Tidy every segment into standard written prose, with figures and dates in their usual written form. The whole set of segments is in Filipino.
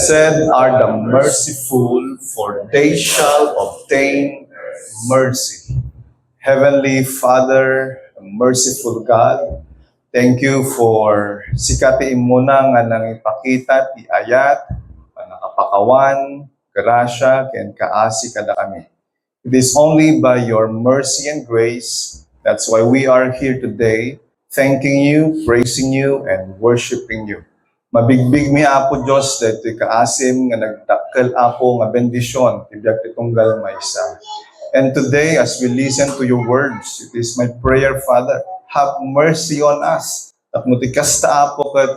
Blessed are the merciful, for they shall obtain mercy. Heavenly Father, merciful God, thank you for sikati imuna nga nang ipakita ti ayat, nakapakawan, grasya, ken kaasi kada kami. It is only by your mercy and grace, that's why we are here today, thanking you, praising you, and worshiping you. Mabigbig mi Apo Diyos, dahito kaasim nga nagdakkel Apo nga bendisyon, tibiyag titunggal maysa. And today, as we listen to your words, it is my prayer, Father, have mercy on us. Tapno ti kasta Apo kat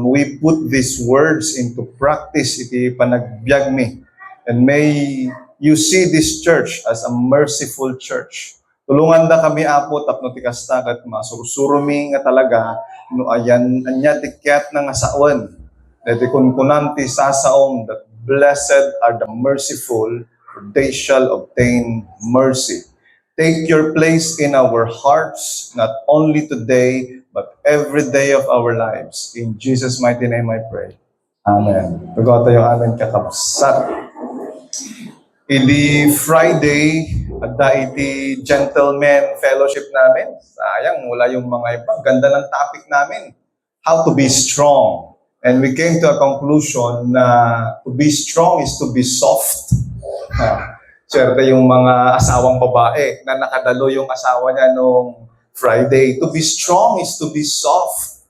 we put these words into practice, iti panagbiag mi. And may you see this church as a merciful church. Tulungan da kami Apo, tapno ti kasta kat masursurumi nga talaga, no ayan anya tikyat ng asawan. Dati kunkunan ti sasaom that blessed are the merciful, for they shall obtain mercy. Take your place in our hearts, not only today, but every day of our lives. In Jesus' mighty name I pray. Amen. Pagod tayo amin kakabsat. Ili Friday, at iti gentleman fellowship namin. Sayang, wala yung mga iba. Ganda ng topic namin. How to be strong. And we came to a conclusion na to be strong is to be soft. Swerte yung mga asawang babae na nakadalo yung asawa niya nung Friday. To be strong is to be soft.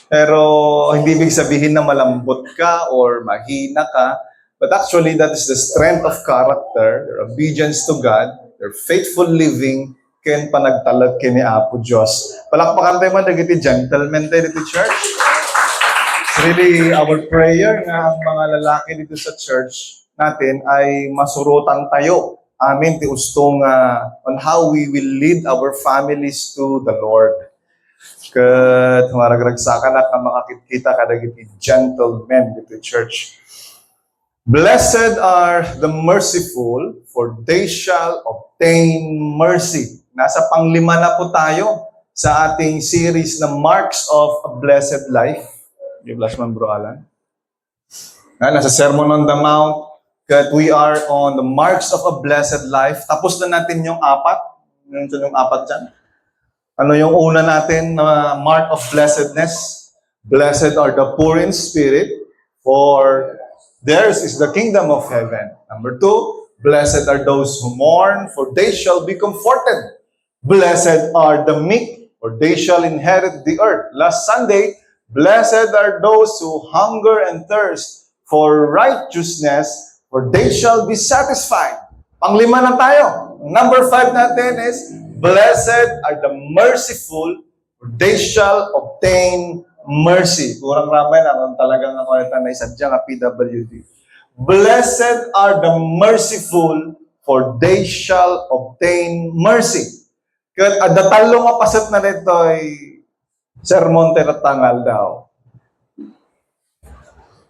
Pero hindi ibig sabihin na malambot ka or mahina ka. But actually, that is the strength of character, your obedience to God, your faithful living, ken panagtalag kini Apo Diyos. Palakpakan tayo man, nagiti gentlemen tayo dito church. It's really our prayer nga ang mga lalaki dito sa church natin ay masurutan tayo. Amin, ti ustong on how we will lead our families to the Lord. Kat maragragsakan at makakita kadagiti gentlemen dito church. Blessed are the merciful, for they shall obtain mercy. Nasa panglima na po tayo sa ating series na Marks of a Blessed Life. Yung last man, Bro Alan. Nasa Sermon on the Mount, that we are on the Marks of a Blessed Life. Tapos na natin yung apat. Yung apat dyan. Ano yung una natin na mark of blessedness? Blessed are the poor in spirit, for theirs is the kingdom of heaven. Number 2, blessed are those who mourn, for they shall be comforted. Blessed are the meek, for they shall inherit the earth. Last Sunday, blessed are those who hunger and thirst for righteousness, for they shall be satisfied. Panglima na tayo. Number 5 natin is, blessed are the merciful, for they shall obtain mercy. Kurang ramay na talagang ako na isadya nga PWD. Blessed are the merciful, for they shall obtain mercy. Kaya adatalo nga pasat na nito ay sermon tinatangal daw.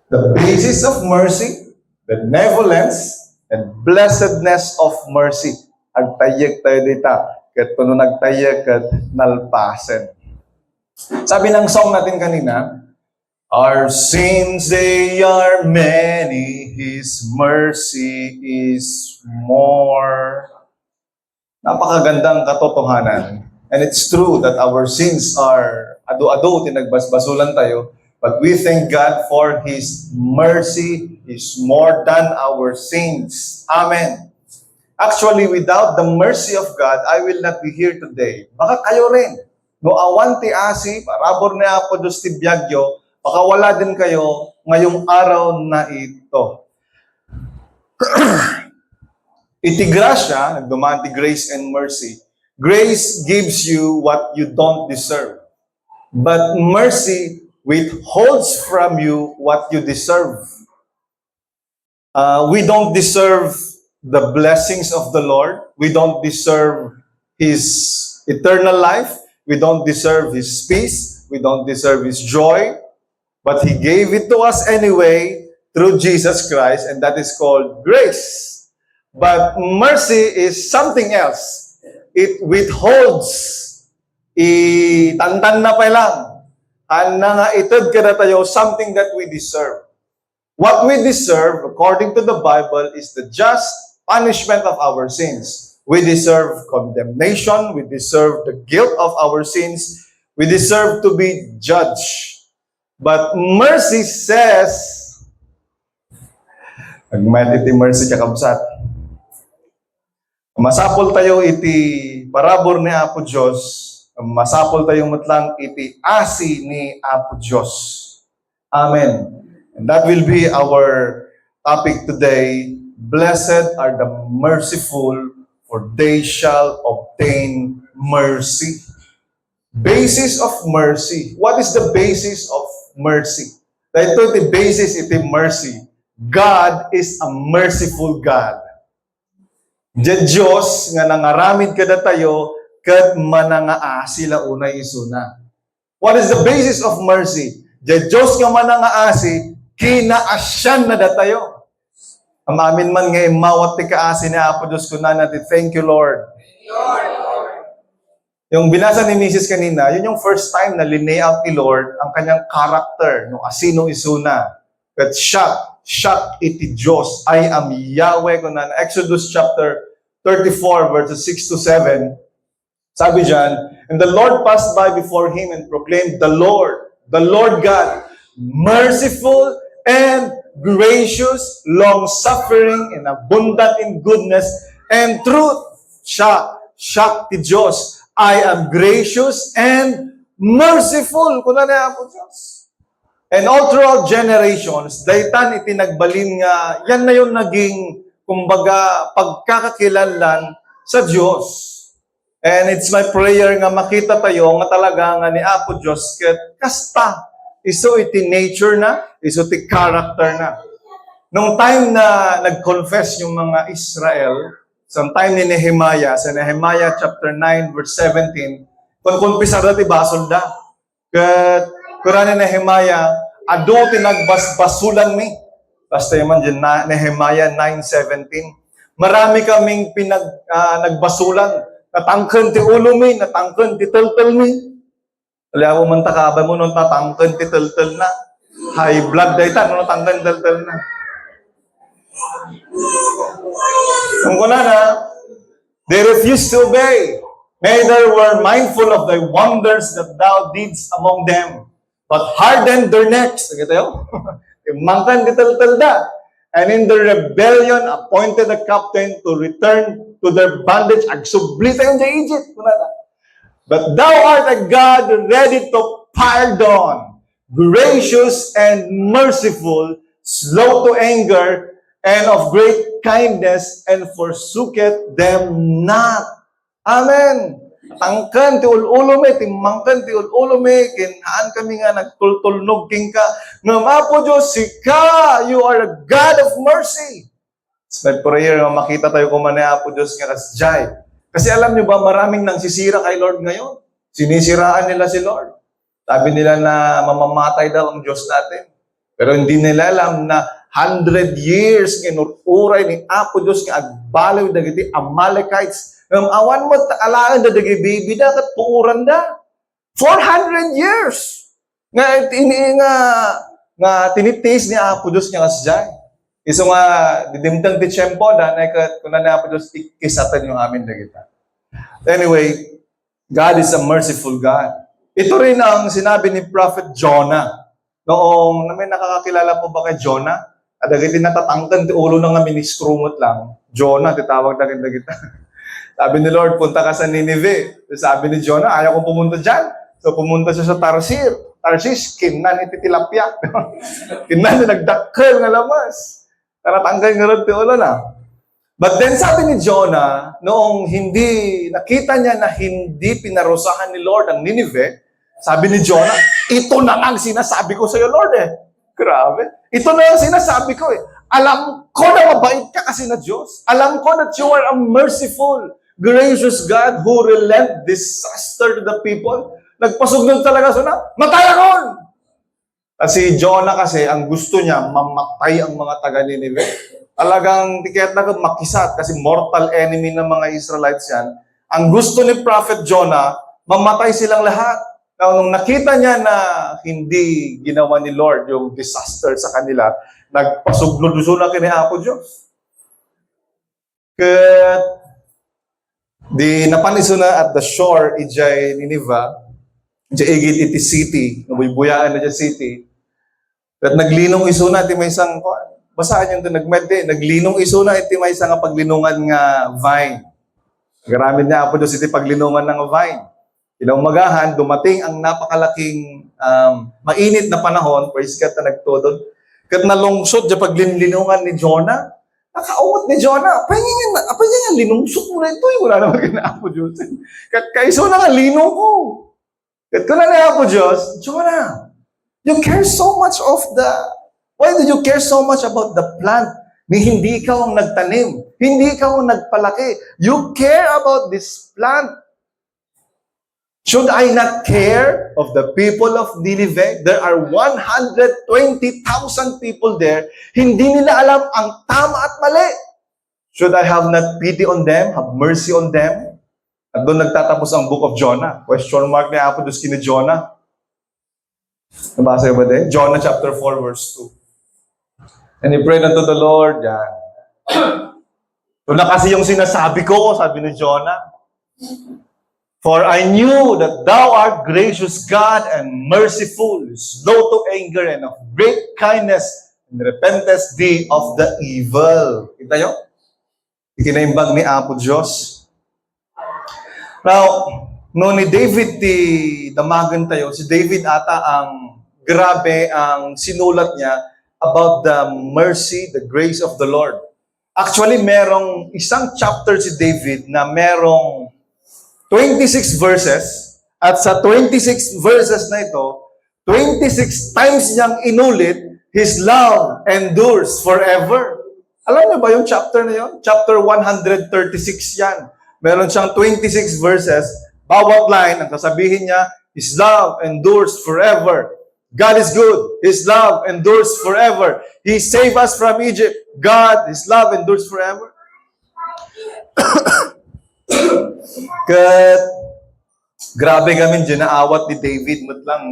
The basis of mercy, benevolence, and blessedness of mercy. Agtayag tayo dito. Kaya kung nagtayag at nalpasen. Sabi ng song natin kanina, our sins, they are many, His mercy is more. Napakagandang katotohanan. And it's true that our sins are ado-ado, tinagbasbasulan tayo, but we thank God for His mercy is more than our sins. Amen. Actually, without the mercy of God, I will not be here today. Baka kayo rin. No awan ti asi, parabor ni Apo Diyos ti biyagyo, baka wala din kayo ngayong araw na ito. Iti grasya, nagdumaan ti grace and mercy. Grace gives you what you don't deserve. But mercy withholds from you what you deserve. We don't deserve the blessings of the Lord. We don't deserve His eternal life. We don't deserve His peace. We don't deserve His joy. But He gave it to us anyway through Jesus Christ, and that is called grace. But mercy is something else. It withholds. Itantan na pa lang. Ang nga itad ka na tayo, something that we deserve. What we deserve, according to the Bible, is the just punishment of our sins. We deserve condemnation. We deserve the guilt of our sins. We deserve to be judged. But mercy says, agmat iti mercy kakabsat. Masapol tayo iti parabor ni Apo Diyos. Masapol tayong matlang iti asi ni Apo Diyos. Amen. And that will be our topic today. Blessed are the merciful, for they shall obtain mercy. Basis of mercy. What is the basis of mercy? Ito iti basis iti mercy. God is a merciful God. Diyos nga nangaramid kada tayo ket manangaasi launay isuna. What is the basis of mercy? Diyos nga manangaasi kinaasyan na datayo. Amamin man nga mawat ti kaasi ni Apo Diyos kunan natin. Thank you, Lord. Yung binasa ni Mrs. kanina, yun yung first time na lineout ni Lord ang kanyang character, no asino isuna. That shock iti Diyos. I am Yahweh kunan. Exodus chapter 34 verses 6 to 7. Sabi diyan, and the Lord passed by before him and proclaimed, the Lord God, merciful and gracious, long-suffering and abundant in goodness and truth. Siya ti Diyos. I am gracious and merciful. Kuna na po Diyos. And all throughout generations, daytan itinagbalin nga, yan na yung naging, kumbaga, pagkakakilanlan sa Diyos. And it's my prayer nga makita tayo nga talaga nga ni Apo Diyos ket kasta iso iti nature na, iso iti character na. Nung time na nag-confess yung mga Israel, sa time ni Nehemiah, sa Nehemiah chapter 9 verse 17, kung kumpisar na ti basol da. Ket kuran ni Nehemiah, adu tinagbasbasulan mi. Basta yaman dyan na Nehemiah 9:17. Marami kaming nagbasulan. Natangken ti ulo mi, natangken ti teltel mi. Aliaw man takaba mo nung tatangken ti teltel na. High blood dayta nung natangken teltel na. Kung kuna na, they refused to obey. Neither were mindful of the wonders that thou didst among them, but hardened their necks. Sige tayo. Mangkan ti teltel da. And in the rebellion, appointed a captain to return to their bondage. Agsubli tayo sa Egypt. But thou art a God ready to pardon, gracious and merciful, slow to anger, and of great kindness, and forsooketh them not. Amen. Tangkan ti ululo me, timangkan ti ululo me, kinaan kami nga nagtultulnog king ka. Ngam Apo Diyos, sika, you are a God of mercy. It's my prayer nga makita tayo kuman ni Apo Diyos nga kasjay. Kasi alam nyo ba, maraming nang sisira kay Lord ngayon. Sinisiraan nila si Lord. Sabi nila na mamamatay daw ang Diyos natin. Pero hindi nila alam na 100 years kinuturay ni Apo Diyos nga agbalaw dagiti Amalekites. Awan mo, alaan da dagi baby da, kat puuran da. 400 years! Nga tinitis ni Apo Diyos nga kasjay. Iso nga, didimtang ti tiyempo da, na kung na Apo Diyos, ikisatan yung amin da kita. Anyway, God is a merciful God. Ito rin ang sinabi ni Prophet Jonah. Noong, may nakakakilala po ba kay Jonah? At agad natatangkan ti ulo ng ministrumot lang. Jonah, titawag na kita. Sabi ni Lord, punta ka sa Nineveh. Sabi ni Jonah, ayaw kong pumunta dyan. So pumunta siya sa Tarsis, kinan iti tilapia. Kinan nagdakkel nga lamas. Taratanggal nga rin ti ulo na. But then sabi ni Jonah, noong hindi, nakita niya na hindi pinarusahan ni Lord ang Nineveh, sabi ni Jonah, ito na ang sinasabi ko sa iyo, Lord eh. Grabe. Ito na ang sinasabi ko eh. Alam ko na mabait ka kasi na Diyos. Alam ko that you are a merciful, gracious God who relent disaster to the people. Nagpasugnod talaga suna, matay ako! Kasi Jonah kasi, ang gusto niya, mamatay ang mga taga-Nineveh. Talagang tiket na makisat kasi mortal enemy ng mga Israelites yan. Ang gusto ni Prophet Jonah, mamatay silang lahat. Now, nung nakita niya na hindi ginawa ni Lord yung disaster sa kanila, nagpasuglo-duso na kini Apo Diyos. Kat di napaniso na at the shore ijay Nineveh, ijay igit iti city, nabuybuyaan na dyan city. At naglinong iso na iti may isang, basahan yung nagmede, naglinong iso na iti may isang paglinungan nga vine. Garamit niya Apo Diyos iti paglinungan ng vine. Kinaumagahan, dumating ang napakalaking mainit na panahon, praise God na nagtodon. Kat nalungsod dyan paglinlinungan ni Jonah, nakaumot ni Jonah, apay nga linungsok mo na ito, wala naman kina Apo Diyos. Kat kaiso na nga linong ko. Kat ko na na Apo Diyos, Jonah, you care so much of why do you care so much about the plant? Ni hindi ikaw ang nagtanim, hindi ikaw ang nagpalaki. You care about this plant. Should I not care of the people of Nineveh? There are 120,000 people there. Hindi nila alam ang tama at mali. Should I have not pity on them? Have mercy on them? At doon nagtatapos ang book of Jonah. Question mark ni Apo Diyos kini Jonah. Nabasa ba din? Jonah chapter 4 verse 2. And he prayed unto the Lord. Yan. Ito na kasi yung sinasabi ko, sabi ni Jonah. For I knew that thou art gracious God and merciful, slow to anger and of great kindness, and repentest thee of the evil. Kita nyo? Ikinaimbag ni Apo Diyos. Now, no ni David damagan tayo, si David ata ang grabe ang sinulat niya about the mercy, the grace of the Lord. Actually, merong isang chapter si David na merong 26 verses, at sa 26 verses na ito, 26 times niyang inulit, His love endures forever. Alam niyo ba yung chapter na yun? Chapter 136 yan. Meron siyang 26 verses, bawat line, ang sasabihin niya, His love endures forever. God is good. His love endures forever. He saved us from Egypt. God, His love endures forever. Kat, grabe kami dyan, naawat ni David matlang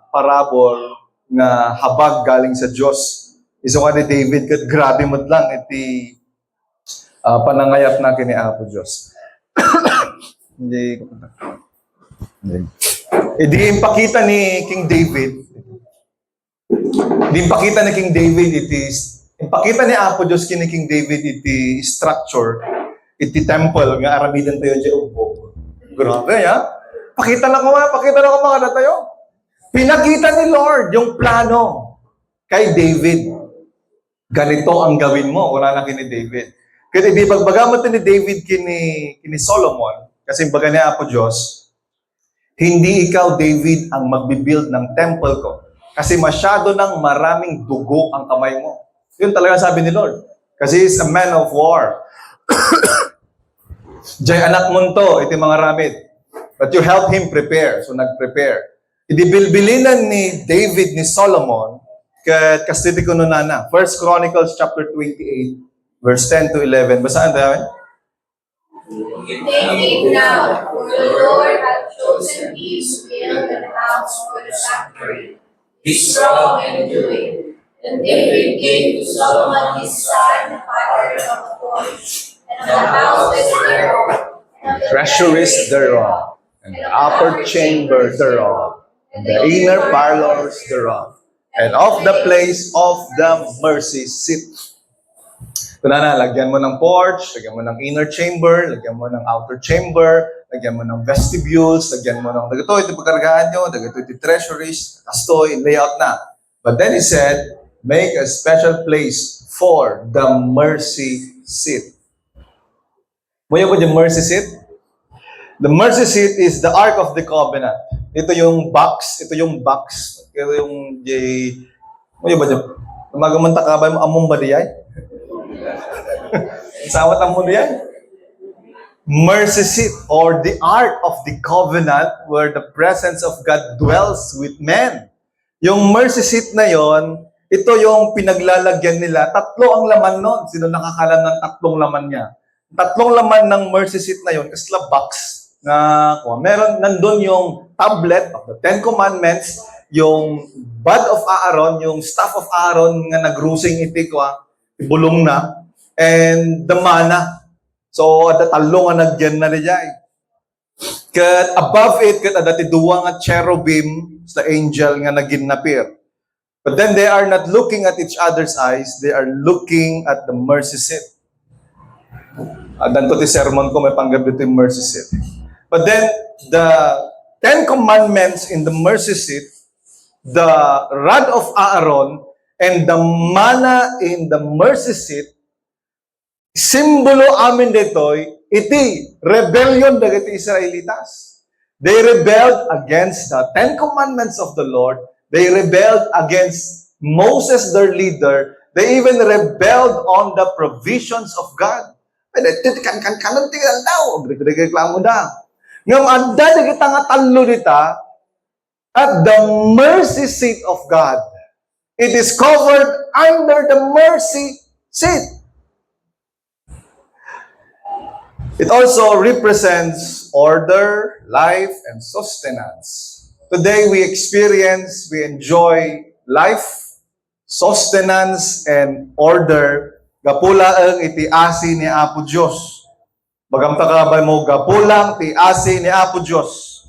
parabol nga habag galing sa Diyos. Iso ka ni David, kat grabe matlang iti panangayap na kini Apo Diyos. Hindi. Di impakita ni King David, impakita ni Apo Diyos kini King David iti structure, iti temple nga aramidan tayo dyan upo. Grabe, ha? Pakita na ko mga tayo. Pinakita ni Lord yung plano kay David. Ganito ang gawin mo. Wala na kini David. Kasi di pagbagamot ni David kini Solomon, kasi baga ni Apo Diyos, hindi ikaw, David, ang magbibuild ng temple ko. Kasi masyado ng maraming dugo ang kamay mo. Yun talaga sabi ni Lord. Kasi he's a man of war. Jay anak mo to, iti mga ramid. But you help him prepare. So nag-prepare. Idibilbilinan ni David ni Solomon, kastiti ko nun na. 1 Chronicles chapter 28, verse 10 to 11. Basaan tayo? David now, for the Lord hath chosen thee to build an house for the sanctuary. Be strong and do it. And David gave to Solomon his son the pattern of the porch, and of the houses thereof, and of the Treasuries thereof, and the upper chamber thereof, and the inner parlors thereof, and of the place of the mercy seat. Ito na, lagyan mo ng porch, lagyan mo ng inner chamber, lagyan mo ng outer chamber, lagyan mo ng vestibules, lagyan mo ng dagito, ito pagkargaan nyo, dagito ito treasuries, kastoy, layout na. But then he said, make a special place for the mercy seat. Buya ko yung mercy seat? The mercy seat is the Ark of the Covenant. Ito yung box. Ito yung, buya ba dyan? Magamunta ka ba yung among ba diyay? Sawat ang mundo yan? Mercy seat, or the Ark of the Covenant, where the presence of God dwells with men. Yung mercy seat na yon, ito yung pinaglalagyan nila. Tatlo ang laman nun. Sino nakakalam ng tatlong laman niya? Tatlong laman ng mercy seat na yon, kasla box na meron nandun yung tablet of the Ten Commandments, yung bud of Aaron, yung staff of Aaron nga nagrusing iti kwa, ibulong na, and the manna. So, at talo nga nagyan na niya. Kat above it, kat adati duwa nga cherubim sa angel nga naginapir. But then they are not looking at each other's eyes, they are looking at the mercy seat. Danto ti sermon ko, may panggap dito yung mercy seat. But then, the Ten Commandments in the mercy seat, the rod of Aaron, and the manna in the mercy seat, simbolo amin ditoy, iti rebellion dagiti Israelitas. They rebelled against the Ten Commandments of the Lord. They rebelled against Moses, their leader. They even rebelled on the provisions of God. Kanan tingnan daw, reklamo da. Ngam adda dagiti nga tallo dita at the mercy seat of God. It is covered under the mercy seat. It also represents order, life, and sustenance. Today we enjoy life, sustenance, and order. Gapula ang iti asi ni Apo Diyos. Bagamta ka ba mo, gapulang ti asi ni Apo Diyos.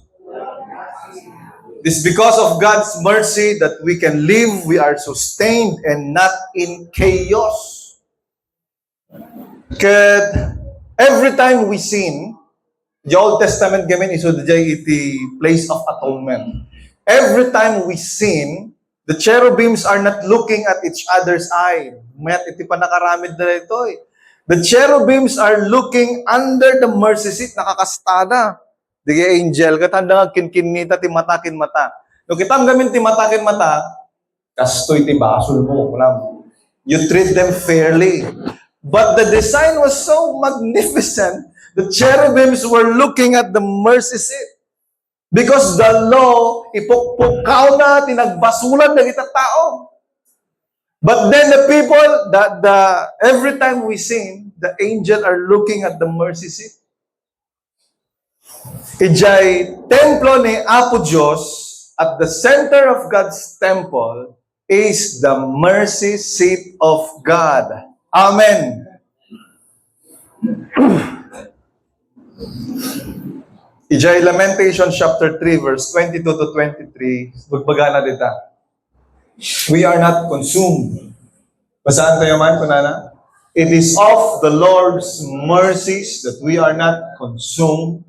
It is because of God's mercy that we can live, we are sustained, and not in chaos. Kat every time we sin, the Old Testament gamin iso dayay iti place of atonement. Every time we sin, the cherubims are not looking at each other's eye. Mayat iti panakaramid na ito eh. The cherubims are looking under the mercy seat, nakakastada. Di angel, katanda nga kinkinita, timatakin mata. No kitam gamin timatakin mata, kastoy ti basol mo. You treat them fairly. But the design was so magnificent, the cherubims were looking at the mercy seat. Because the law, ipukpukaw na, tinagbasulan na kita tao. But then the people, every time we sing, the angel are looking at the mercy seat. Ijay templo ni Apo Diyos, at the center of God's temple, is the mercy seat of God. Amen. Ijay Lamentation chapter 3 verse 22 to 23. Bugbagana dita. We are not consumed. Basaan tayo man, kunana? It is of the Lord's mercies that we are not consumed,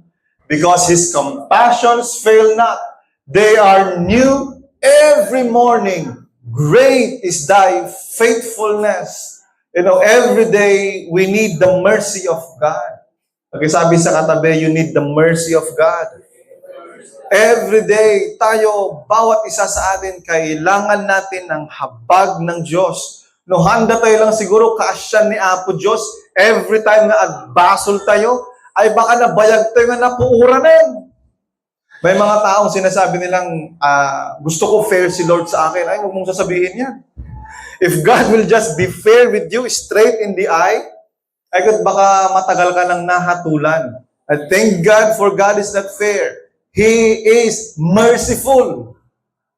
because His compassions fail not. They are new every morning. Great is thy faithfulness. You know, every day we need the mercy of God. Okay, sabi sa katabi, you need the mercy of God. Every day, tayo, bawat isa sa atin, kailangan natin ng habag ng Diyos. No, handa tayo lang siguro kaasyan ni Apo Diyos. Every time na agbasol tayo, ay baka nabayag tayo nga napuura na yan. May mga taong sinasabi nilang, gusto ko fair si Lord sa akin. Ay, huwag mong sasabihin yan. If God will just be fair with you, straight in the eye, ay baka matagal ka nang nahatulan. I thank God for God is not fair. He is merciful.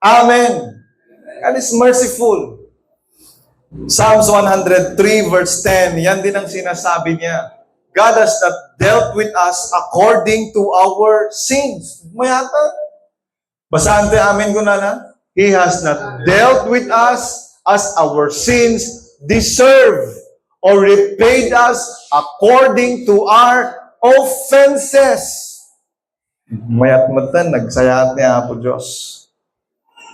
Amen. God is merciful. Psalms 103 verse 10, yan din ang sinasabi niya. God has not dealt with us according to our sins. Mayata. Basahan tayo amin ko na. He has not dealt with us as our sins deserve, or repaid us according to our offenses. Mayat matan, nagsayat niya po Diyos.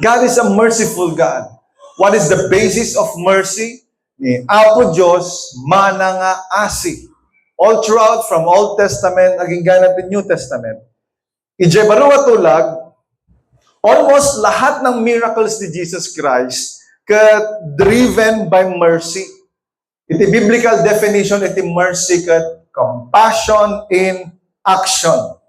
God is a merciful God. What is the basis of mercy? Ni Apo Diyos, mana nga asi. All throughout, from Old Testament, aging ganat in New Testament. Ije baruwa tulag, almost lahat ng miracles ni Jesus Christ, driven by mercy. Iti biblical definition, iti mercy kat compassion in action.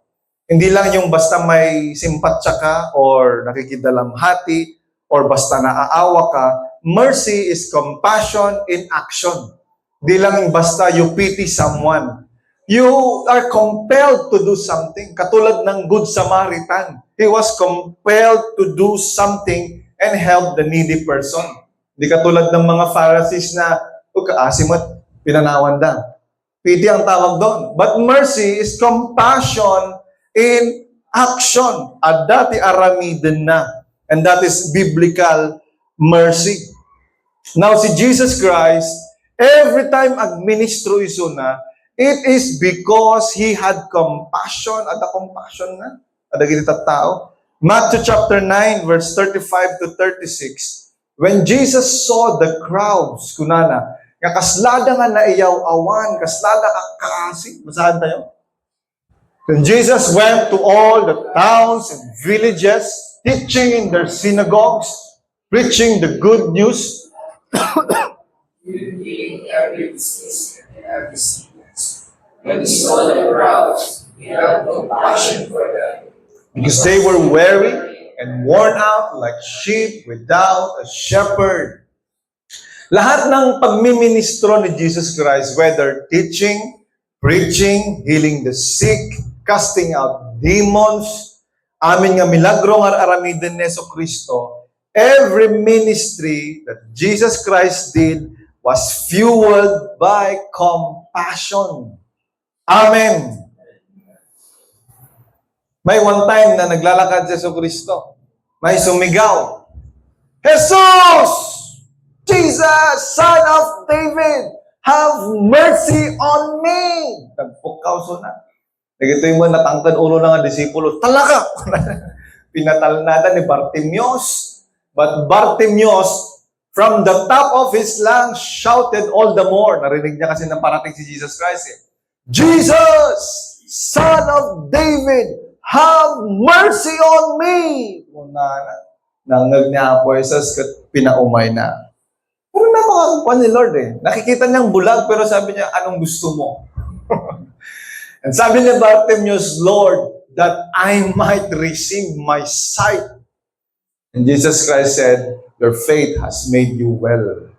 Hindi lang yung basta may simpatya ka or nakikidalamhati or basta naaawa ka. Mercy is compassion in action. Hindi lang yung basta you pity someone. You are compelled to do something. Katulad ng Good Samaritan. He was compelled to do something and help the needy person. Hindi katulad ng mga Pharisees na, kaasim at pinanawan lang. Pity ang tawag doon. But mercy is compassion in action. At dati aramidin na. And that is biblical mercy. Now, si Jesus Christ, every time agministro iso na, it is because He had compassion. Ada compassion na. Ada kita tao. Matthew chapter 9, verse 35 to 36. When Jesus saw the crowds, kunana, nga kaslada nga naiyaw awan, kaslada ka kaasi. Basahan tayo. Then Jesus went to all the towns and villages, teaching in their synagogues, preaching the good news, Healing every disease and every sickness. When he saw the crowds, he had compassion for them. because they were weary and worn out like sheep without a shepherd. Lahat ng pagmiministro ni Jesus Christ, whether teaching, preaching, healing the sick, casting out demons, amin nga milagro nga aramiden ni Jesucristo, every ministry that Jesus Christ did was fueled by compassion. Amen. May one time na naglalakad si Jesucristo. May sumigaw, Jesus! Jesus, Son of David, have mercy on me! Nagpukaw so na. Nagito yung mga natangkad ulo ng disipulo. Talaka! Pinatalnada ni Bartimeus. But Bartimeus, from the top of his lungs, shouted all the more. Narinig niya kasi na parating si Jesus Christ eh. Jesus, Son of David, have mercy on me! Nangag niya po Jesus kat pinaumay na. Pero napakakupan ni Lord eh. Nakikita niyang bulag pero sabi niya, anong gusto mo? And sabi ni Bartimeus, Lord, that I might receive my sight. And Jesus Christ said, your faith has made you well.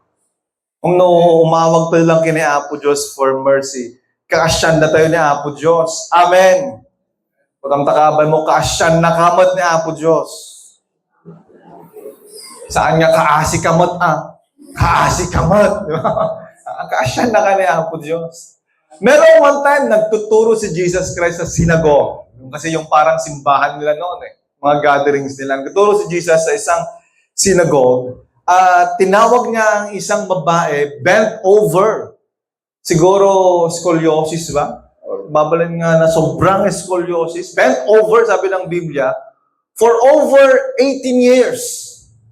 Kung umawag tayo lang kini Apo Diyos for mercy, kaasyan na tayo ni Apo Diyos. Amen. Pagkang takabay mo, kaasyan na kamot ni Apo Diyos. Saan nga kaasi kamot Kaasi kamot. Kaasyan na ka ni Apo Diyos. Meron one time, nagtuturo si Jesus Christ sa synagogue. Kasi yung parang simbahan nila noon eh. Mga gatherings nila. Nagtuturo si Jesus sa isang synagogue. Tinawag niya ang isang babae, bent over. Siguro scoliosis ba? Or babalin nga na sobrang scoliosis. Bent over, sabi ng Biblia, for over 18 years.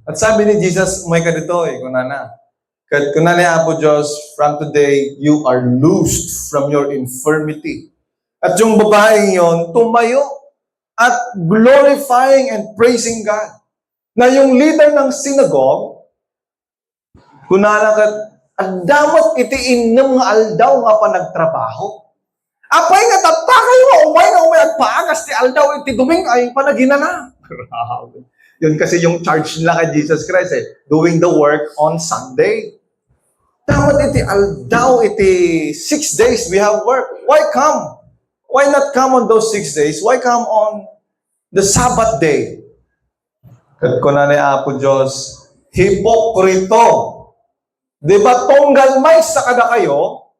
At sabi ni Jesus, umay ka dito eh, kunana. Kunana Apo Diyos, from today, you are loosed from your infirmity. At yung babaeng yon tumayo at glorifying and praising God. Na yung leader ng synagogue, kunana ka, adamot iti inam nga aldaw nga pa nagtrabaho. Apay nga tatpakay mo, umay at paagas ti aldaw iti duming ay panaginana. Yun kasi yung charge nila kay Jesus Christ eh, doing the work on Sunday. Dapat iti aldaw iti 6 days we have work. Why come? Why not come on those 6 days? Why come on the Sabbath day? Kat ko na ni Apo Diyos, hipokrito. Di ba tonggal may sa kada kayo?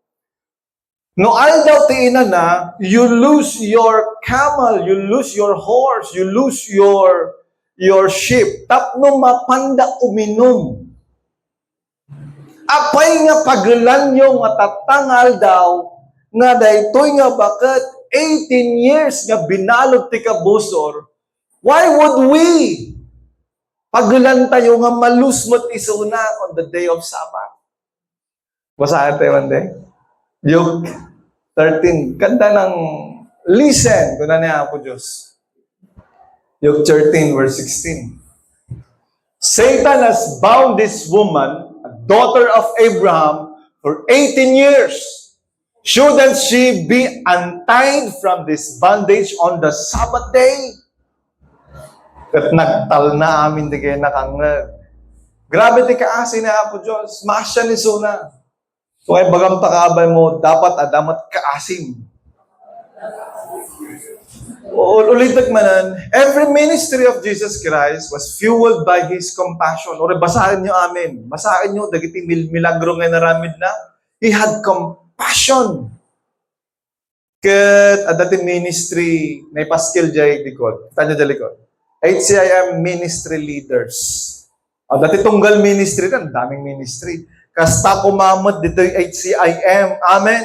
No aldaw ti ina na, you lose your camel, you lose your horse, you lose your sheep. Tapno mapanda uminom. Apay nga pagulan nyo nga tatangal daw, nga daytoy nga bakit 18 years nga binalog ti kabusor, why would we pagulan tayo nga malusmot isuna on the day of Sabbath? Basahin tayo one day. Luke 13. Ganda ng listen. Kung na niya po Diyos. Luke 13 verse 16. Satan has bound this woman, a daughter of Abraham, for 18 years. Shouldn't she be untied from this bondage on the Sabbath day? Kat nagtal na amin di kayo nakangag. Grabe di kaasi na Apo Diyos. Masya ni Suna. So ay bagam takabay mo, dapat adamat kaasim. Ulitin manan, every ministry of Jesus Christ was fueled by His compassion. O basahin nyo amin. Basahin nyo, dagiti milagro nga naramid na. He had compassion. Ket at dati ministry, may paskil jay likod. Tanya jay likod. HCIM ministry leaders. At dati tunggal ministry na, daming ministry. Kasta kumamot dito yung HCIM. Amen.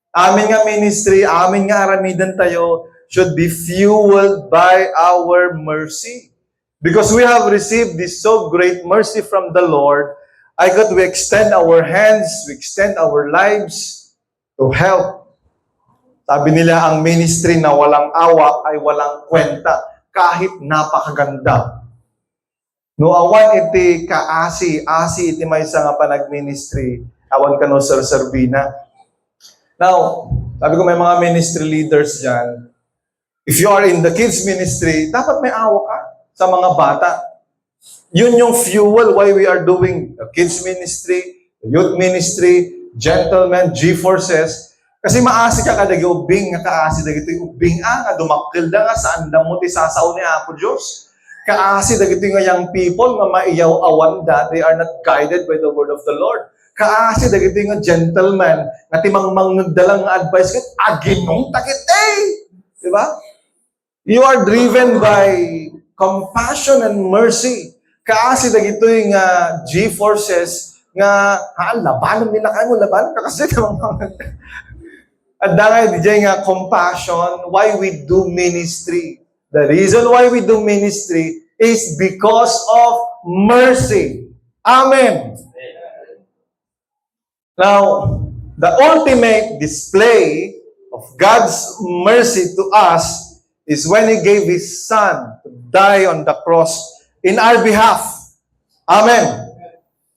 Amin nga ministry, amin nga aramidan tayo, should be fueled by our mercy. Because we have received this so great mercy from the Lord, we extend our hands, we extend our lives to help. Sabi nila, ang ministry na walang awa ay walang kwenta, kahit napakaganda. No, awan iti kaasi, asi iti may nga panag-ministry, awan ka no sir-servina. Now, sabi ko may mga ministry leaders dyan, if you are in the kids ministry, dapat may awa ka sa mga bata. Yun yung fuel why we are doing the kids ministry, the youth ministry, gentlemen, G-forces. Kasi maasi ka kadagi ubing nga kaasi dagito yung ubing nga dumakil da nga saan da mo ti sasaw ni Apo Diyos. Kaasi dagito nga young people nga maiyaw awan da, they are not guided by the word of the Lord. Kaasi dagito nga gentleman nga timangmang nagdalang nga advice ket aginong takit di ba? You are driven by compassion and mercy. Kaasi dagito yung G-forces nga, labanan nila kayo, labanan ka kasi at dahil DJ nga compassion, why we do ministry. The reason why we do ministry is because of mercy. Amen. Now, the ultimate display of God's mercy to us is when He gave His Son to die on the cross in our behalf. Amen.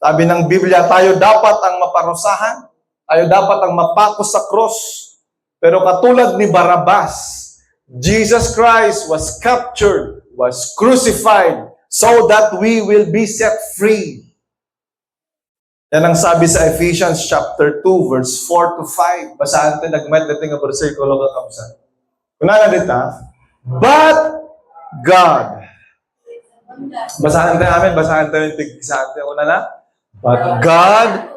Sabi ng Biblia, tayo dapat ang maparusahan, tayo dapat ang mapako sa cross. Pero katulad ni Barabbas, Jesus Christ was captured, was crucified, so that we will be set free. Yan ang sabi sa Ephesians chapter 2, verse 4 to 5. Basahan tayo, nagmet natin ang versikulo kakamsan. Kuna na dito, but God. Basahan tayo amin, basahan tayo yung tig-isahan tayo. Una na? But God,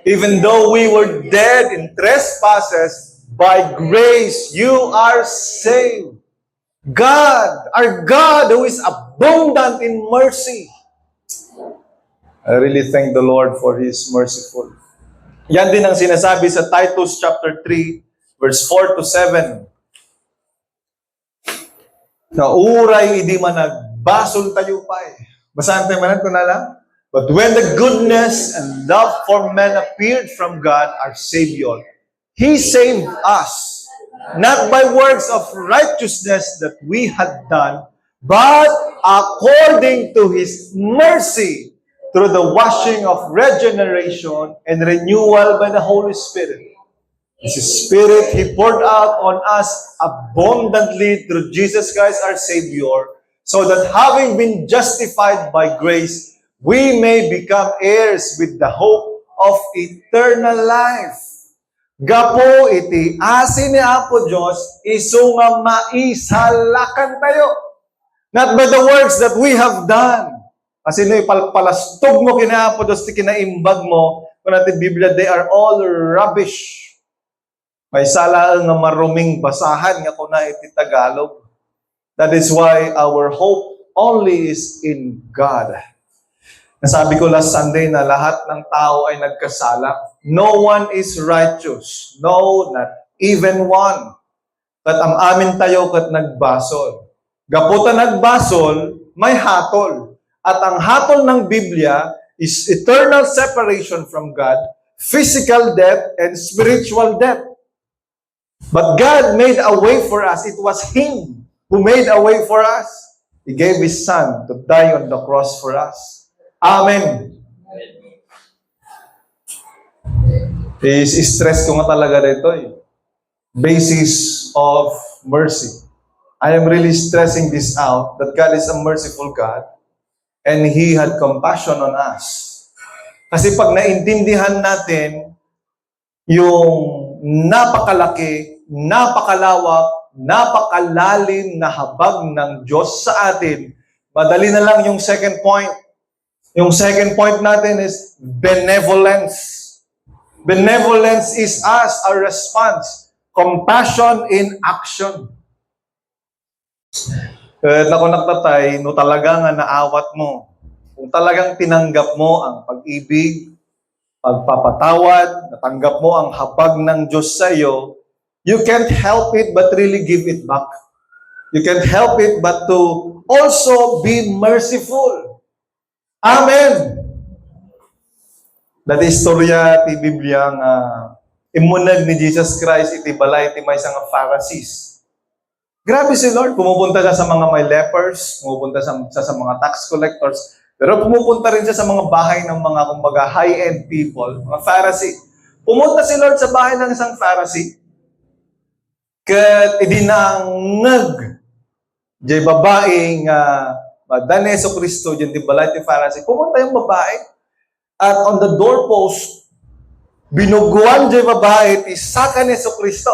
even though we were dead in trespasses, by grace you are saved. God, our God who is abundant in mercy. I really thank the Lord for His merciful. Yan din ang sinasabi sa Titus chapter 3, verse 4 to 7. Na uray idi man nagbasol tayo pa eh. Basahan tayo manan ko na lang. But when the goodness and love for men appeared from God, our Savior, He saved us, not by works of righteousness that we had done, but according to His mercy, through the washing of regeneration and renewal by the Holy Spirit. His Spirit He poured out on us abundantly through Jesus Christ our Savior, so that having been justified by grace, we may become heirs with the hope of eternal life. Gapo iti asin ni Apo Diyos, iso nga maisalakan tayo. Not by the works that we have done. Kasi no, ipalpalastog mo kina Apo Diyos, kinaimbag mo, kung natin Biblia, they are all rubbish. May sala nga maruming basahan nga kuna iti Tagalog. That is why our hope only is in God. Nasabi ko last Sunday na lahat ng tao ay nagkasala. No one is righteous. No, not even one. Kat ang amin tayo kat nagbasol. Gaputa nagbasol, may hatol. At ang hatol ng Biblia is eternal separation from God, physical death, and spiritual death. But God made a way for us. It was Him who made a way for us. He gave His Son to die on the cross for us. Amen. Stress ko nga talaga dito eh. Basis of mercy. I am really stressing this out, that God is a merciful God. and He had compassion on us. Kasi pag naintindihan natin yung napakalaki, napakalawak, napakalalim na habag ng Diyos sa atin, madali na lang yung second point. Yung second point natin is benevolence. Benevolence is us, our response. Compassion in action. Naku naktatay, no talaga nga naawat mo. Kung talagang tinanggap mo ang pag-ibig, pagpapatawad, natanggap mo ang habag ng Diyos sa iyo, you can't help it but really give it back. You can't help it but to also be merciful. Amen! Dati istorya ti Biblia nga imunag ni Jesus Christ iti balay ti may nga Pharisees. Grabe si Lord, pumupunta siya sa mga may lepers, pumupunta siya sa mga tax collectors, pero pumupunta rin siya sa mga bahay ng mga kumbaga high-end people, mga Pharisee. Pumunta si Lord sa bahay ng isang Pharisee, kat idinangag di babae nga Dane Jesu Cristo, dyan di balay ti Pharisee. Pumunta yung babae, at on the doorpost, binuguan di babae ti saka ni Jesu Cristo.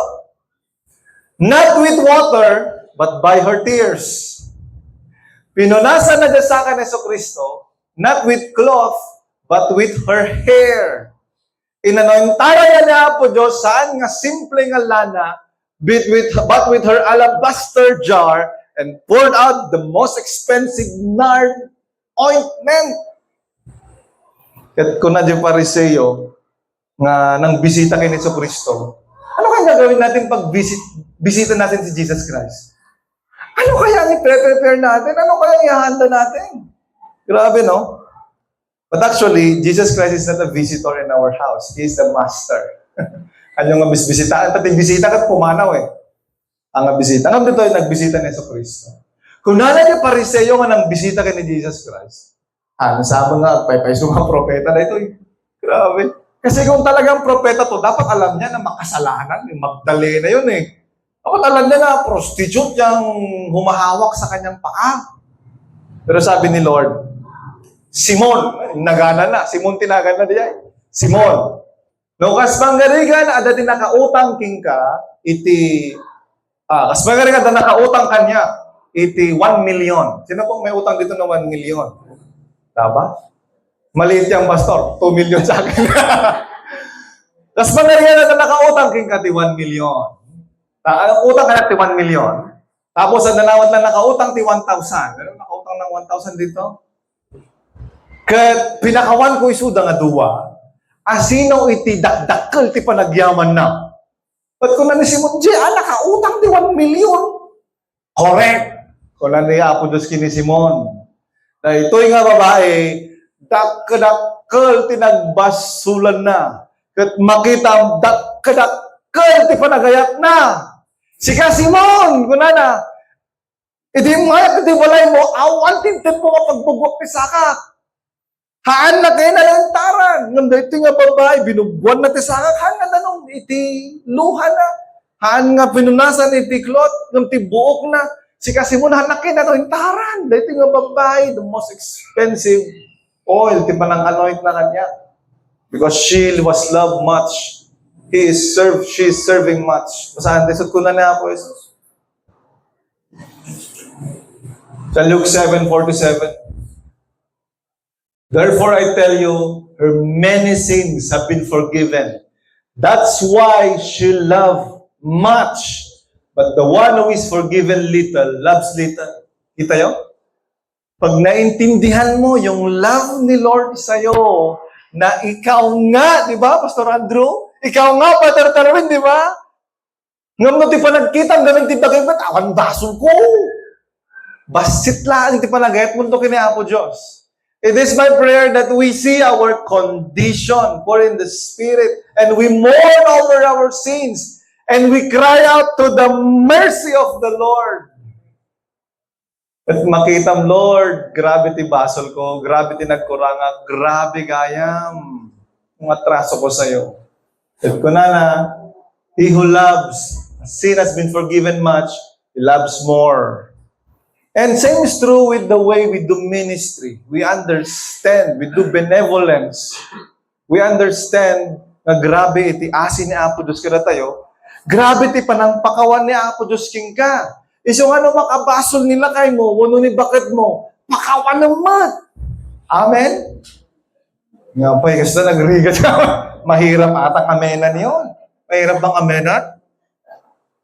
Not with water, but by her tears. Pinunasan na saka ni Jesu Cristo, not with cloth, but with her hair. Inanointara niya po Diyos saan nga simple nga lana, but with her alabaster jar, and poured out the most expensive nard ointment. At kung na di Pariseo, nga nang bisita kay Jesu Cristo, ano kaya gagawin natin pag bisita natin si Jesus Christ? Ano kaya ang i-prepare natin? Ano kaya ang ihanda natin? Grabe, no? But actually, Jesus Christ is not a visitor in our house. He is the master. Ano nga bisita? Pati bisita kat pumanaw eh. Ang bisita. Ang dito ay nagbisita ni Jesu Cristo. Kung nana niya Pariseo nga nang bisita kay ni Jesus Christ, nasabi nga, paypayso nga propeta na ito eh. Grabe. Kasi kung talagang propeta to, dapat alam niya na makasalanan. Yung Magdalena yun eh. Dapat alam niya na prostitute yung humahawak sa kanyang paa. Pero sabi ni Lord, Simon, nagana na. Simon tinagan na diya. Simon, no kas manggarigan ada tinakautang king ka, iti, kas manggarigan ada nakautang kanya, iti 1 million. Sino pong may utang dito na 1 million? Tama? Maliit yung pastor, 2 million sa akin. Kas manggarigan ada nakautang king ka, iti 1 million. Ang utang ka na ti 1 million. Tapos ang dalawat na nakautang ti 1,000. Ano nakautang ng 1,000 dito? Kat pinakawan ko isuda nga duwa, asino iti dakdakkel ti panagyaman na. But kung nanisimot, nakautang ti 1 million. Correct. Kung nani Apo Diyos kini Simon. Na ito'y nga babae, dakdakkel ti nagbasulan na. Kat makita ang dakdakkel ti panagayat na. Sika Simon, kunana, iti walay mo, awan tintip mo kapagbugwak ti saka. Haan na kayo nalantaran. Ngam iti nga babae, binubuan na ti saka, haan nga danong iti luha na. Haan nga pinunasan iti klot, ngam ti buok na. Sika Simon, haan na kayo nalantaran. Iti nga babae, the most expensive oil, ti panang anoint na kanya. Because she was loved much. She is serving much. Basahan, desot ko na niya po, Jesus. Sa Luke 7:4-7. Therefore I tell you, her many sins have been forgiven. That's why she loved much. But the one who is forgiven little, loves little. Kita yun? Pag naintindihan mo yung love ni Lord sa'yo, na ikaw nga, di ba, Pastor Andrew? Ikaw nga, Pastor Tarwin, di ba? Ngam no, ti panagkita, ang gamit ti bagay ba't, awan baso ko. Basit lang, ti panagayat mo ito kini Apo Diyos. It is my prayer that we see our condition, for in the Spirit, and we mourn over our sins, and we cry out to the mercy of the Lord. At makita Lord, grabe ti basol ko, grabe ti nagkuranga, grabe gayam, ang atraso ko sa'yo. At kunana, he who loves, sin has been forgiven much, he loves more. And same is true with the way we do ministry. We understand, we do benevolence. We understand na grabe iti asin ni Apo Diyos kada tayo. Grabe ti panang pakawan ni Apo Diyos king ka. Iso ano makabasol nila kay mo, wano ni bakit mo, pakawan naman. Amen? Nga pa, kasi na nagrigat ka. Mahirap atang amenan yun. Mahirap bang amenan?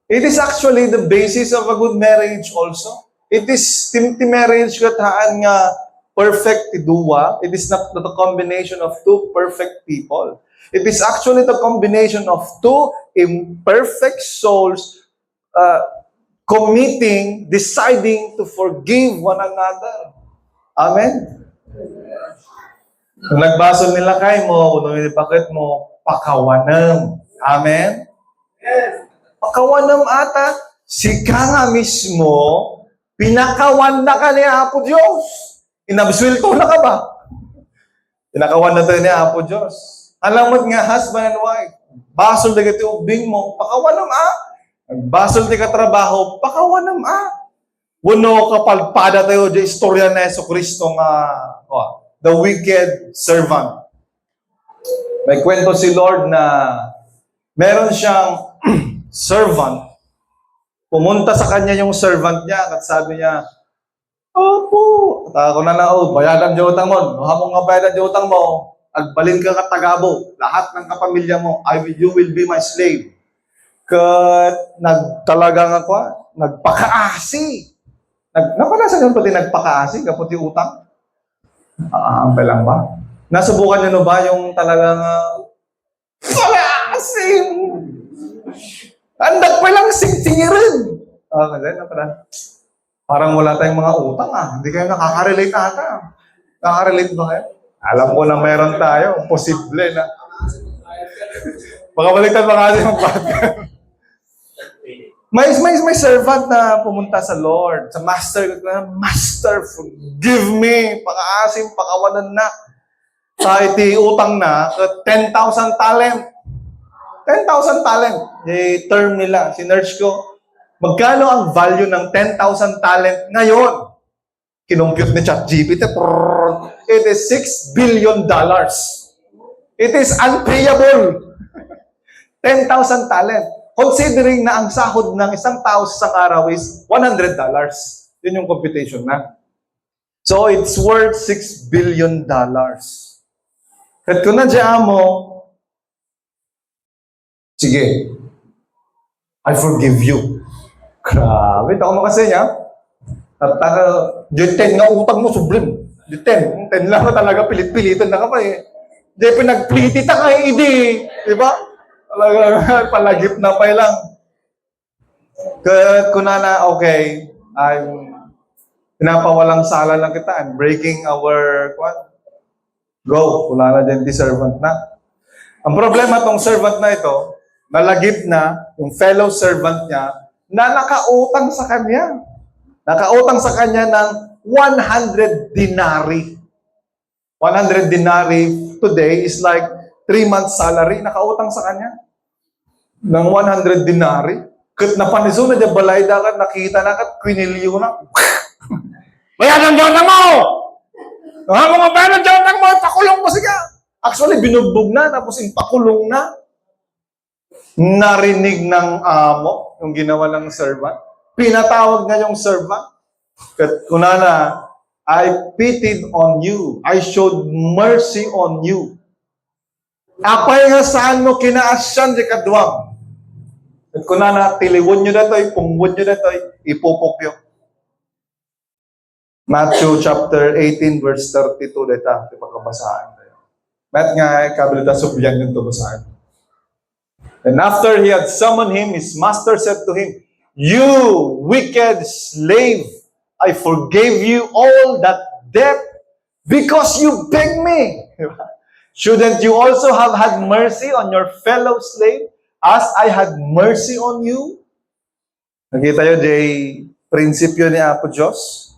It is actually the basis of a good marriage also. It is ti marriage kataan nga perfect ti duwa. It is not the combination of two perfect people. It is actually the combination of two imperfect souls committing, deciding to forgive one another. Amen? Kung nagbasol nila kay mo, kung bakit mo, pakawanam. Amen? Pakawanam ata, si ka nga mismo, pinakawan na ka ni Apo Diyos. Inabswelto na ka ba? Pinakawan na tayo ni Apo Diyos. Alam mo nga, husband and wife, basol na kati ubing mo, pakawanam Basol ti ka trabaho, pakawanam Wano kapalpada tayo di istorya na Yeso Kristo nga, the wicked servant. May kwento si Lord na meron siyang servant. Pumunta sa kanya yung servant niya at sabi niya, Opo, ako na bayadan di utang mo. Hamong nga bayadan di utang mo, agbalin ka katagabo. Lahat ng kapamilya mo, you will be my slave. Kat nagtalagang nagpakaasi. Napanasan yun pati nagpakaasi, kaputi utang. Ampay lang ba? Nasubukan nyo ba yung talagang pakaasim? Andak pa lang sing-singirin. Kasi parang wala tayong mga utang Hindi kayo nakaka-relate ata. Nakaka-relate ba kayo? Alam ko na meron tayo. Posible na. Baka baliktad pa kasi yung podcast. May servant na pumunta sa Lord, sa Master. Master, forgive me. Pakaasim, pakawanan na. Sa iti utang na, 10,000 talent. 10,000 talent. Yung term nila, sinerch ko. Magkano ang value ng 10,000 talent ngayon? Kinumpute ni ChatGPT. It is $6 billion. It is unpayable. 10,000 talent. Considering na ang sahod ng isang tao sa isang araw is $100. Yun yung computation na. So, it's worth $6 billion. At kung nandiyan mo, sige, I forgive you. Grabe, ako makasaya. At yung 10 nga utang mo, sublim. Yung 10 lang talaga, pilit-pilitan na ka pa eh. Di pinagplitit ka hindi. Di ba? Talaga, palagip na pa lang. Kunana, okay, pinapawalang sala lang kita. I'm breaking our, go, wala na dyan di servant na. Ang problema tong servant na ito, nalagip na yung fellow servant niya na nakautang sa kanya. Nakautang sa kanya ng 100 denarii. 100 denarii today is like 3 months salary, nakautang sa kanya. Ng 100 denarii. Kat napaniso na dyan balay dakat, nakita na kat, kwinilyo na. Bayaran dyan na mo! Mga bayaran dyan na mo, pakulong mo siya. Actually, binugbog na, tapos pakulong na. Narinig ng amo, yung ginawa ng servant. Pinatawag na yung servant. Kat kunana, I pitied on you. I showed mercy on you. Apay nga saan mo kinaasyan di kadwang. At kung na tiliwon nyo na ito, pungwon nyo na ito, ipupukyo. Matthew chapter 18 verse 32 dita, ipagkabasahan tayo. Mat nga, kabalita subyan yung tubasahan. And after he had summoned him, his master said to him, You wicked slave, I forgave you all that debt because you begged me. Shouldn't you also have had mercy on your fellow slave as I had mercy on you? Nakita yun, di prinsipyo ni Apo Diyos.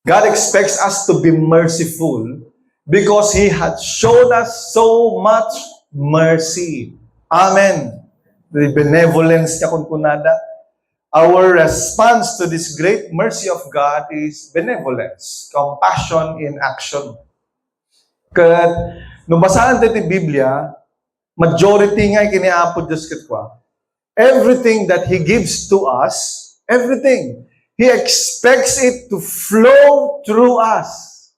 God expects us to be merciful because He had shown us so much mercy. Amen. The benevolence niya kung kunada. our response to this great mercy of God is benevolence, compassion in action. Kat, nung basahan tayo yung Biblia, majority nga kiniapod Diyos kitwa. Everything that He gives to us, everything, He expects it to flow through us.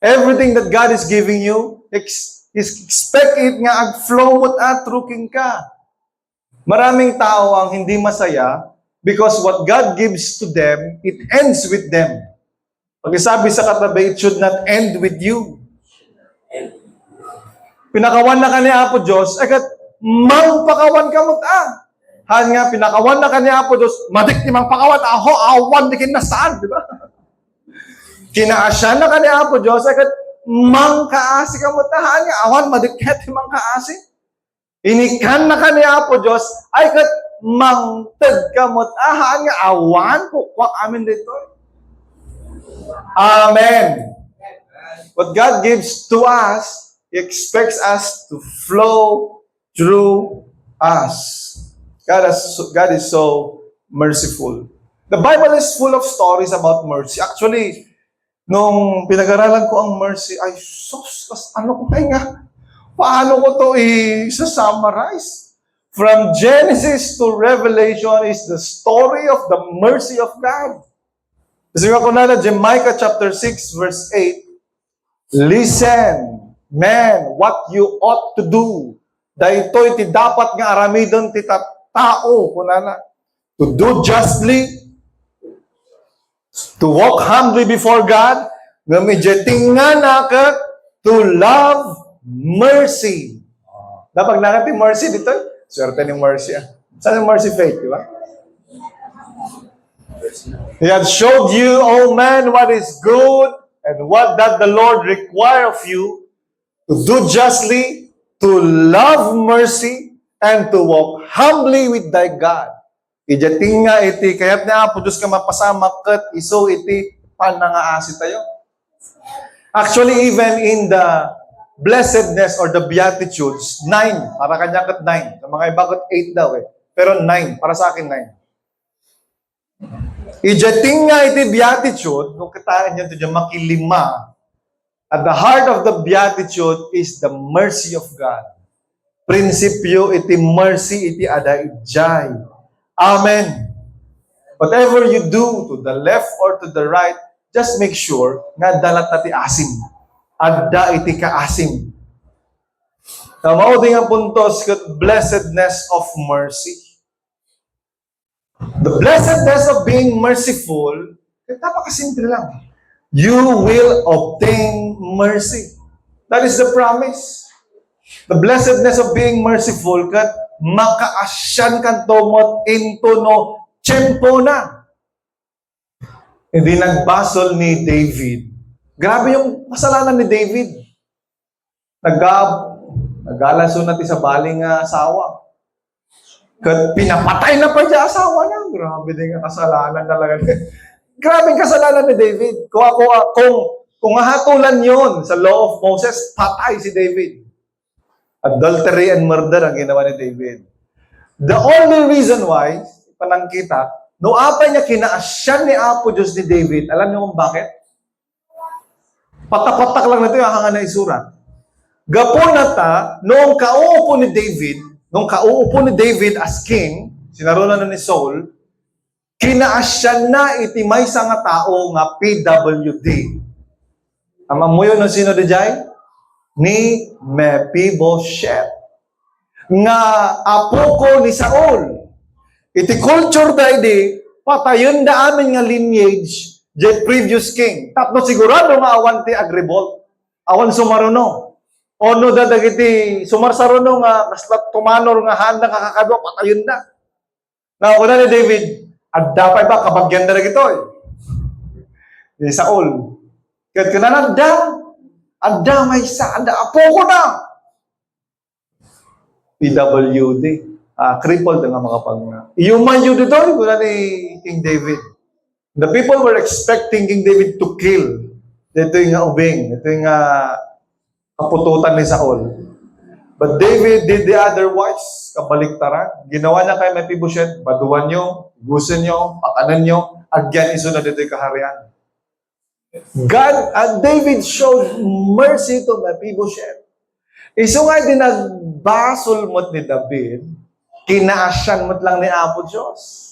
Everything that God is giving you, expect it nga ag-flow mo at through king ka. Maraming tao ang hindi masaya because what God gives to them, it ends with them. Pag sabi sa katabi, it should not end with you. Pinakawan na ka ni Apo Diyos, agad, pakawan ka mo ta. Han nga, pinakawan na ka ni Apo Diyos, madik ni mang pakawan, aho, awan, di kinasaan, di ba? Kinaasyan na ka ni Apo Diyos, agad, kaasi ka mo ta. Han nga, awan, madik ni mang kaasi. Inikan na ka ni Apo Diyos, ay kat, mangtag ka mo ta. Han nga, awan, kukwak amin dito. Amen. What God gives to us, He expects us to flow through us. God is so merciful. The Bible is full of stories about mercy. Actually, nung pinag-aralan ko ang mercy, ay sus, ano ko nga? Paano ko to i-summarize? From Genesis to Revelation is the story of the mercy of God. Kasi nga ko na Jeremiah chapter 6 verse 8, listen, man, what you ought to do. Dahil ito'y ti dapat nga aramidon ti tao, kunana. To do justly, to walk humbly before God, nga medyating nga nakat, to love mercy. Dapat nakat yung mercy dito. Swerte ni mercy. Saan yung mercy faith, di ba? He had showed you, O man, what is good, and what doth the Lord require of you, to do justly, to love mercy, and to walk humbly with thy God. Ijating nga iti, kaya't na po Diyos ka mapasamak kat iso iti panangaasi tayo. Actually, even in the blessedness or the beatitudes, 9, para kanya kat 9. Sa mga iba kat 8 daw eh. Pero 9, para sa akin 9. Ijating nga iti beatitude, nung kataan niya ito dyan, makilima. At the heart of the beatitude is the mercy of God. Prinsipyo iti mercy iti adaijay. Amen. Whatever you do to the left or to the right, just make sure nga dalat na ti asim. Adda iti kaasim. Na mauding ang puntos kat blessedness of mercy. The blessedness of being merciful, napakasimple lang. You will obtain mercy. That is the promise. The blessedness of being merciful, kat makaasyan kan tomot into no tiyempo na. Hindi nagbasol ni David. Grabe yung kasalanan ni David. Nagalaso na ti sa baling asawa. Kat pinapatay na pa siya asawa na. Grabe din ang kasalanan talaga. Grabe yung kasalanan ni David. Kung hatulan yon sa law of Moses, patay si David. Adultery and murder ang ginawa ni David. The only reason why, panangkita, no apay niya kinaasyan ni Apo Diyos ni David, alam niyo kung bakit? Patak-patak lang na ito yung hangan na isurat. Gapo na ta, noong kauupo ni David as king, sinarunan na ni Saul, kinaasyan na iti may nga tao nga PWD. Ang amuyo no sino de jay? Ni Mephibosheth. Nga apo ko ni Saul. Iti culture da iti, patayon da amin nga lineage the previous king. Tapos sigurado nga awan ti agribol. Awan sumaruno. Ono da dagiti sumarsaruno nga kaslat tumanor nga handa kakakadwa patayon da. Now, kuna ni David, adda pa ba kabagyan na ito eh. Ni Saul. Kat kananan adda may anda apo ko na. PWD. Crippled nga mga pagna. Iuman yun dito, kuna ni King David. The people were expecting King David to kill. Ito yung ubing. Ito yung kapututan ni Saul. But David did the otherwise, kabaliktaran. Ginawa niya kay Mephibosheth, baduan nyo, gusin nyo, pakanan nyo, agyan iso na dito'y kaharian. David showed mercy to Mephibosheth. Iso nga din nagbasol mo't ni David, kinaasyan mo't lang ni Apo Diyos.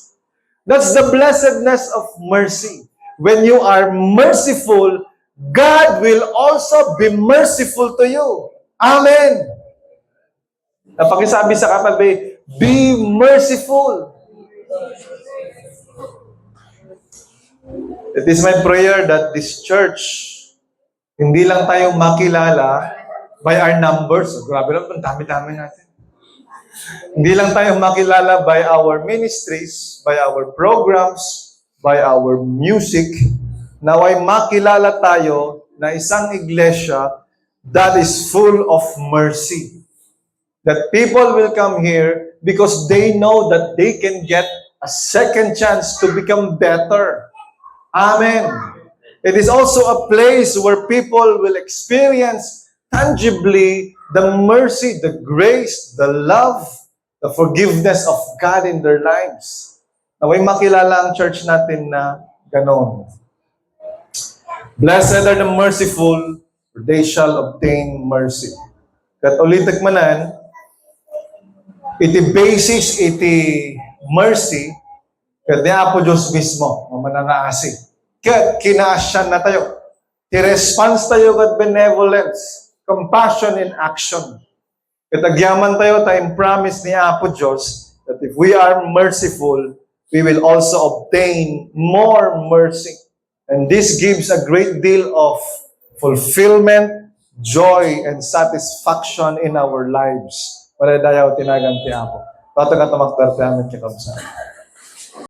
That's the blessedness of mercy. When you are merciful, God will also be merciful to you. Amen. Napakisabi sa katabi, be merciful. It is my prayer that this church, hindi lang tayo makilala by our numbers. Grabe lang, dami-dami natin. Hindi lang tayo makilala by our ministries, by our programs, by our music. Naway makilala tayo na isang iglesia that is full of mercy. That people will come here because they know that they can get a second chance to become better. Amen. It is also a place where people will experience tangibly the mercy, the grace, the love, the forgiveness of God in their lives. Naway makilala ang church natin na ganon. Blessed are the merciful, for they shall obtain mercy. Kat ulitak manan, iti basis, iti mercy, kat di Apo Diyos mismo, mamananaasi. Kat kinaasyan na tayo. I-response tayo kat benevolence, compassion in action. Kat agyaman tayo tayong promise ni Apo Diyos that if we are merciful, we will also obtain more mercy. And this gives a great deal of fulfillment, joy, and satisfaction in our lives. Para dayaw tinagan ti Apo. Pato ka tamaktar ti amin kikabsa.